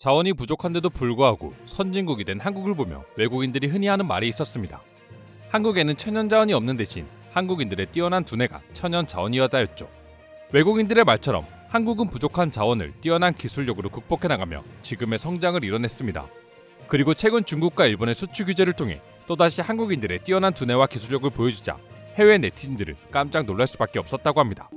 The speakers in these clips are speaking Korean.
자원이 부족한데도 불구하고 선진국이 된 한국을 보며 외국인들이 흔히 하는 말이 있었습니다. 한국에는 천연 자원이 없는 대신 한국인들의 뛰어난 두뇌가 천연 자원이었다였죠. 외국인들의 말처럼 한국은 부족한 자원을 뛰어난 기술력으로 극복해 나가며 지금의 성장을 이뤄냈습니다. 그리고 최근 중국과 일본의 수출 규제를 통해 또다시 한국인들의 뛰어난 두뇌와 기술력을 보여주자 해외 네티즌들은 깜짝 놀랄 수밖에 없었다고 합니다.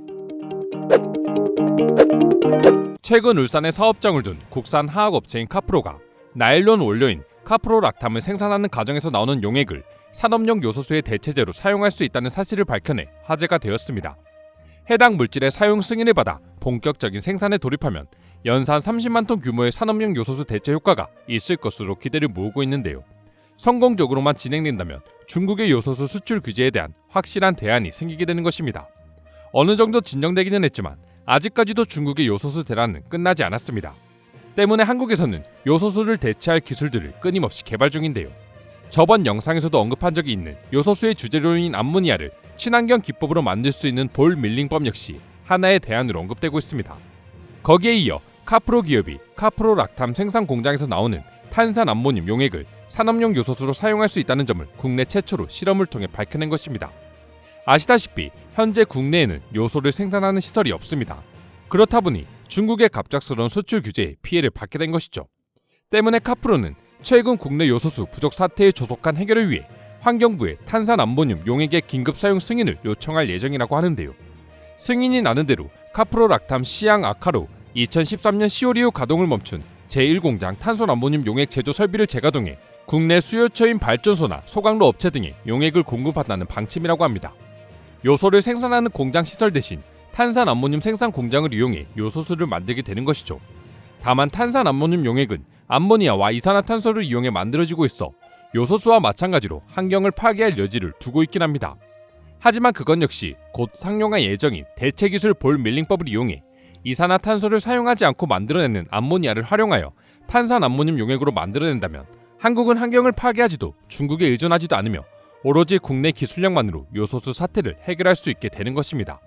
최근 울산에 사업장을 둔 국산 화학업체인 카프로가 나일론 원료인 카프로락탐을 생산하는 과정에서 나오는 용액을 산업용 요소수의 대체제로 사용할 수 있다는 사실을 밝혀내 화제가 되었습니다. 해당 물질의 사용 승인을 받아 본격적인 생산에 돌입하면 연산 30만 톤 규모의 산업용 요소수 대체 효과가 있을 것으로 기대를 모으고 있는데요. 성공적으로만 진행된다면 중국의 요소수 수출 규제에 대한 확실한 대안이 생기게 되는 것입니다. 어느 정도 진정되기는 했지만 아직까지도 중국의 요소수 대란은 끝나지 않았습니다. 때문에 한국에서는 요소수를 대체할 기술들을 끊임없이 개발 중인데요. 저번 영상에서도 언급한 적이 있는 요소수의 주재료인 암모니아를 친환경 기법으로 만들 수 있는 볼 밀링법 역시 하나의 대안으로 언급되고 있습니다. 거기에 이어 카프로 기업이 카프로락탐 생산 공장에서 나오는 탄산 암모늄 용액을 산업용 요소수로 사용할 수 있다는 점을 국내 최초로 실험을 통해 밝혀낸 것입니다. 아시다시피 현재 국내에는 요소를 생산하는 시설이 없습니다. 그렇다 보니 중국의 갑작스러운 수출 규제에 피해를 받게 된 것이죠. 때문에 카프로는 최근 국내 요소수 부족 사태의 조속한 해결을 위해 환경부에 탄산 암모늄 용액의 긴급 사용 승인을 요청할 예정이라고 하는데요. 승인이 나는 대로 카프로락탐 시양 아카로 2013년 10월 이후 가동을 멈춘 제1공장 탄소 암모늄 용액 제조 설비를 재가동해 국내 수요처인 발전소나 소각로 업체 등에 용액을 공급한다는 방침이라고 합니다. 요소를 생산하는 공장 시설 대신 탄산 암모늄 생산 공장을 이용해 요소수를 만들게 되는 것이죠. 다만 탄산 암모늄 용액은 암모니아와 이산화탄소를 이용해 만들어지고 있어 요소수와 마찬가지로 환경을 파괴할 여지를 두고 있긴 합니다. 하지만 그건 역시 곧 상용화 예정인 대체기술 볼 밀링법을 이용해 이산화탄소를 사용하지 않고 만들어내는 암모니아를 활용하여 탄산 암모늄 용액으로 만들어낸다면 한국은 환경을 파괴하지도 중국에 의존하지도 않으며 오로지 국내 기술력만으로 요소수 사태를 해결할 수 있게 되는 것입니다.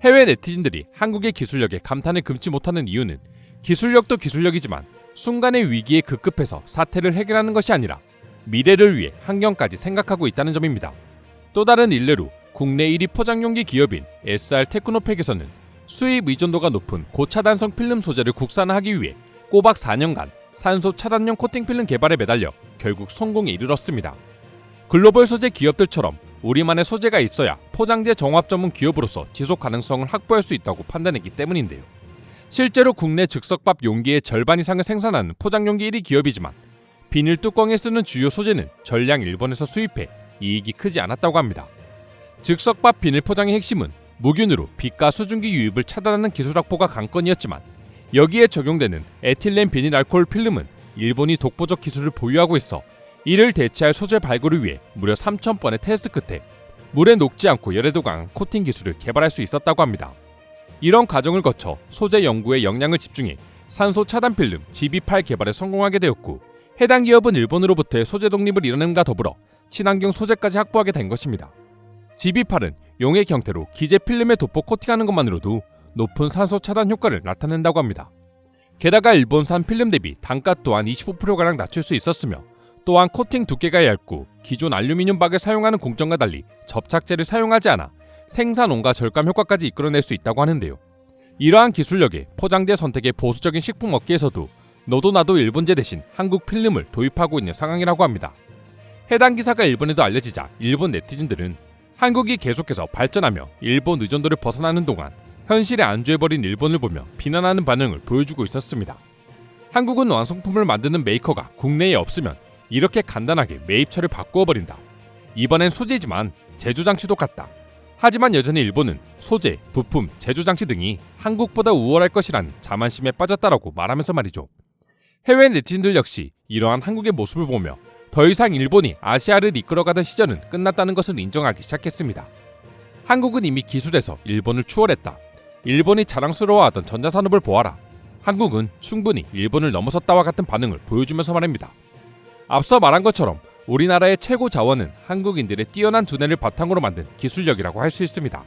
해외 네티즌들이 한국의 기술력에 감탄을 금치 못하는 이유는 기술력도 기술력이지만 순간의 위기에 급급해서 사태를 해결하는 것이 아니라 미래를 위해 환경까지 생각하고 있다는 점입니다. 또 다른 일례로 국내 1위 포장용기 기업인 SR 테크노팩에서는 수입 의존도가 높은 고차단성 필름 소재를 국산화하기 위해 꼬박 4년간 산소 차단용 코팅 필름 개발에 매달려 결국 성공에 이르렀습니다. 글로벌 소재 기업들처럼 우리만의 소재가 있어야 포장재 정합 전문 기업으로서 지속 가능성을 확보할 수 있다고 판단했기 때문인데요. 실제로 국내 즉석밥 용기의 절반 이상을 생산하는 포장용기 1위 기업이지만 비닐 뚜껑에 쓰는 주요 소재는 전량 일본에서 수입해 이익이 크지 않았다고 합니다. 즉석밥 비닐 포장의 핵심은 무균으로 빛과 수증기 유입을 차단하는 기술 확보가 관건이었지만 여기에 적용되는 에틸렌 비닐 알코올 필름은 일본이 독보적 기술을 보유하고 있어 이를 대체할 소재 발굴을 위해 무려 3,000번의 테스트 끝에 물에 녹지 않고 열에도 강한 코팅 기술을 개발할 수 있었다고 합니다. 이런 과정을 거쳐 소재 연구에 역량을 집중해 산소 차단 필름 GB8 개발에 성공하게 되었고 해당 기업은 일본으로부터의 소재 독립을 이뤄냄과 더불어 친환경 소재까지 확보하게 된 것입니다. GB8은 용액 형태로 기재 필름에 덮어 코팅하는 것만으로도 높은 산소 차단 효과를 나타낸다고 합니다. 게다가 일본산 필름 대비 단가 또한 25%가량 낮출 수 있었으며 또한 코팅 두께가 얇고 기존 알루미늄 박을 사용하는 공정과 달리 접착제를 사용하지 않아 생산원가 절감 효과까지 이끌어낼 수 있다고 하는데요. 이러한 기술력에 포장재 선택의 보수적인 식품 업계에서도 너도 나도 일본제 대신 한국 필름을 도입하고 있는 상황이라고 합니다. 해당 기사가 일본에도 알려지자 일본 네티즌들은 한국이 계속해서 발전하며 일본 의존도를 벗어나는 동안 현실에 안주해버린 일본을 보며 비난하는 반응을 보여주고 있었습니다. 한국은 완성품을 만드는 메이커가 국내에 없으면 이렇게 간단하게 매입처를 바꾸어버린다. 이번엔 소재지만 제조장치도 같다. 하지만 여전히 일본은 소재, 부품, 제조장치 등이 한국보다 우월할 것이라는 자만심에 빠졌다라고 말하면서 말이죠. 해외 네티즌들 역시 이러한 한국의 모습을 보며 더 이상 일본이 아시아를 이끌어가던 시절은 끝났다는 것을 인정하기 시작했습니다. 한국은 이미 기술에서 일본을 추월했다. 일본이 자랑스러워하던 전자산업을 보아라. 한국은 충분히 일본을 넘어섰다와 같은 반응을 보여주면서 말합니다. 앞서 말한 것처럼 우리나라의 최고 자원은 한국인들의 뛰어난 두뇌를 바탕으로 만든 기술력이라고 할 수 있습니다.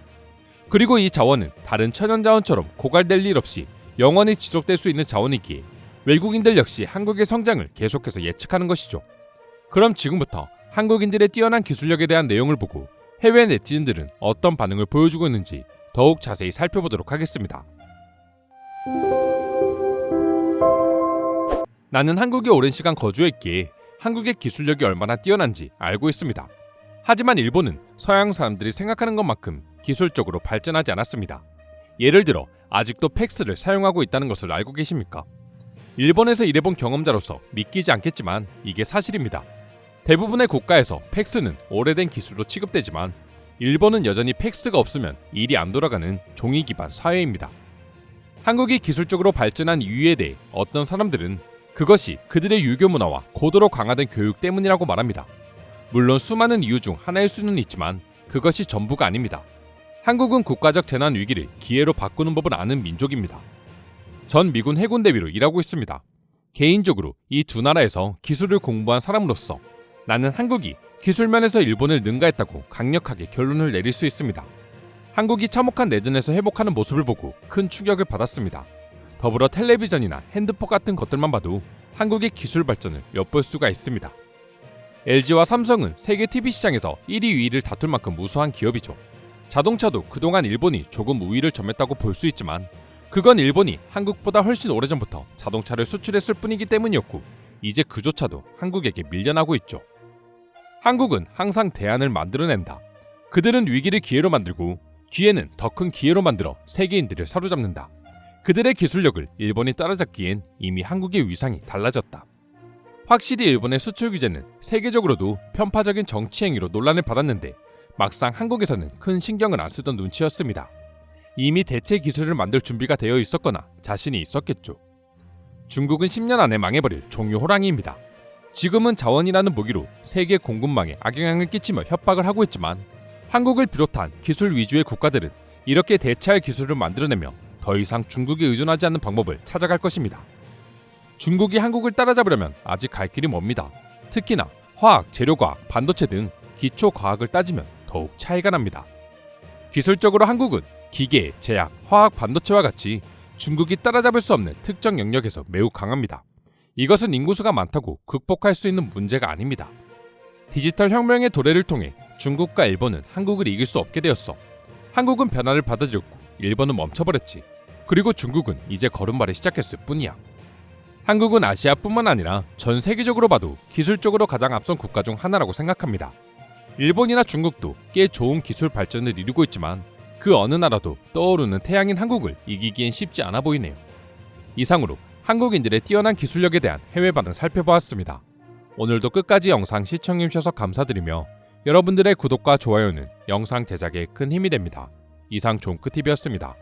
그리고 이 자원은 다른 천연자원처럼 고갈될 일 없이 영원히 지속될 수 있는 자원이기에 외국인들 역시 한국의 성장을 계속해서 예측하는 것이죠. 그럼 지금부터 한국인들의 뛰어난 기술력에 대한 내용을 보고 해외 네티즌들은 어떤 반응을 보여주고 있는지 더욱 자세히 살펴보도록 하겠습니다. 나는 한국에 오랜 시간 거주했기에 한국의 기술력이 얼마나 뛰어난지 알고 있습니다. 하지만 일본은 서양 사람들이 생각하는 것만큼 기술적으로 발전하지 않았습니다. 예를 들어 아직도 팩스를 사용하고 있다는 것을 알고 계십니까? 일본에서 일해본 경험자로서 믿기지 않겠지만 이게 사실입니다. 대부분의 국가에서 팩스는 오래된 기술로 취급되지만 일본은 여전히 팩스가 없으면 일이 안 돌아가는 종이 기반 사회입니다. 한국이 기술적으로 발전한 이유에 대해 어떤 사람들은 그것이 그들의 유교 문화와 고도로 강화된 교육 때문이라고 말합니다. 물론 수많은 이유 중 하나일 수는 있지만 그것이 전부가 아닙니다. 한국은 국가적 재난 위기를 기회로 바꾸는 법을 아는 민족입니다. 전 미군 해군대위로 일하고 있습니다. 개인적으로 이 두 나라에서 기술을 공부한 사람으로서 나는 한국이 기술면에서 일본을 능가했다고 강력하게 결론을 내릴 수 있습니다. 한국이 참혹한 내전에서 회복하는 모습을 보고 큰 충격을 받았습니다. 더불어 텔레비전이나 핸드폰 같은 것들만 봐도 한국의 기술 발전을 엿볼 수가 있습니다. LG와 삼성은 세계 TV 시장에서 1위, 2위를 다툴 만큼 우수한 기업이죠. 자동차도 그동안 일본이 조금 우위를 점했다고 볼 수 있지만 그건 일본이 한국보다 훨씬 오래전부터 자동차를 수출했을 뿐이기 때문이었고 이제 그조차도 한국에게 밀려나고 있죠. 한국은 항상 대안을 만들어낸다. 그들은 위기를 기회로 만들고 기회는 더 큰 기회로 만들어 세계인들을 사로잡는다. 그들의 기술력을 일본이 따라잡기엔 이미 한국의 위상이 달라졌다. 확실히 일본의 수출 규제는 세계적으로도 편파적인 정치 행위로 논란을 받았는데 막상 한국에서는 큰 신경을 안 쓰던 눈치였습니다. 이미 대체 기술을 만들 준비가 되어 있었거나 자신이 있었겠죠. 중국은 10년 안에 망해버릴 종이 호랑이입니다. 지금은 자원이라는 무기로 세계 공급망에 악영향을 끼치며 협박을 하고 있지만 한국을 비롯한 기술 위주의 국가들은 이렇게 대체할 기술을 만들어내며 더 이상 중국에 의존하지 않는 방법을 찾아갈 것입니다. 중국이 한국을 따라잡으려면 아직 갈 길이 멉니다. 특히나 화학, 재료과학, 반도체 등 기초 과학을 따지면 더욱 차이가 납니다. 기술적으로 한국은 기계, 제약, 화학, 반도체와 같이 중국이 따라잡을 수 없는 특정 영역에서 매우 강합니다. 이것은 인구수가 많다고 극복할 수 있는 문제가 아닙니다. 디지털 혁명의 도래를 통해 중국과 일본은 한국을 이길 수 없게 되었어. 한국은 변화를 받아들였고 일본은 멈춰버렸지. 그리고 중국은 이제 걸음마를 시작했을 뿐이야. 한국은 아시아뿐만 아니라 전 세계적으로 봐도 기술적으로 가장 앞선 국가 중 하나라고 생각합니다. 일본이나 중국도 꽤 좋은 기술 발전을 이루고 있지만 그 어느 나라도 떠오르는 태양인 한국을 이기기엔 쉽지 않아 보이네요. 이상으로 한국인들의 뛰어난 기술력에 대한 해외 반응 살펴보았습니다. 오늘도 끝까지 영상 시청해주셔서 감사드리며 여러분들의 구독과 좋아요는 영상 제작에 큰 힘이 됩니다. 이상 종크TV였습니다.